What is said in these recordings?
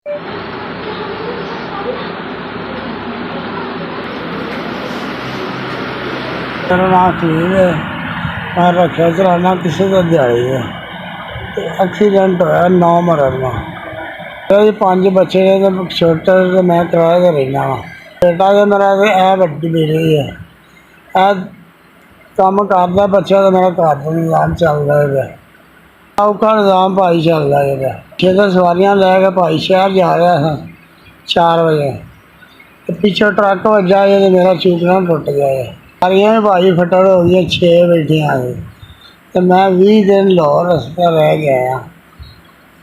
मेरा नाम खलील है। मैं रखा चलाना किसी का दिहाड़ी है। एक्सीडेंट होया 9 मरन में। मेरे 5 बच्चे ने तो छोटे तो मैं किराए पर रहना वा। बेटा तो मेरा ए वड्डी बेटी है। ए काम करदा बच्चा तो मेरा घर का निजाम चल रहा है। औखा निजाम भाई चल रहा है। 6 सवारियां लैके भाई शहर जा रहा था 4 बजे। पिछों ट्रक वजा तो मेरा चूकना टुट गया है। सारियां भी भाई फटड़ हो गई 6 बैठिया तो मैं 20 दिन लाहौर रस्ता रह गया।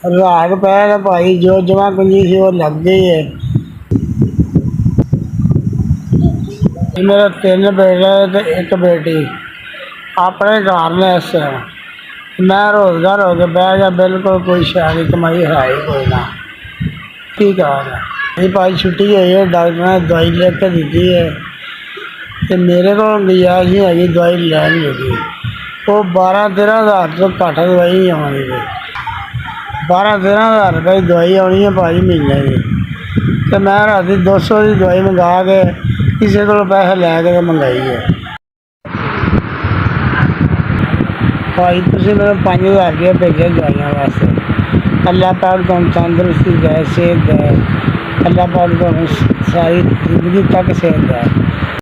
रात पै भाई जो जमा पूंजी थी वो लग गई है। मेरे 3 बेटे तो 1 बेटी अपने घर में इस मैं रोजगार हो के बह गया। बिल्कुल कोई शहरी कमाई है ही कोई ना। की कहा भाई छुट्टी हुई है। डॉक्टर ने दवाई लिख के दी है तो मेरे को गुंजाइश नहीं हैगी दवाई लैन लगी। वो 12-13 हज़ार तो घट दवाई आनी है। 12-13 हज़ार रुपये की दवाई आनी है भाई महीने की। तो मैं रात 200 की दवाई मंगा के किसी को पैसे लैके मंगाई है। भाई तुम मेरे 5,000 रुपये भेजे दवाइयों वास्ते। अल्लाह पाक तुम तंदुरुस्ती दे, सेहत दे। अल्लाह पाक तुम सारी जिंदगी तक सेहत दे।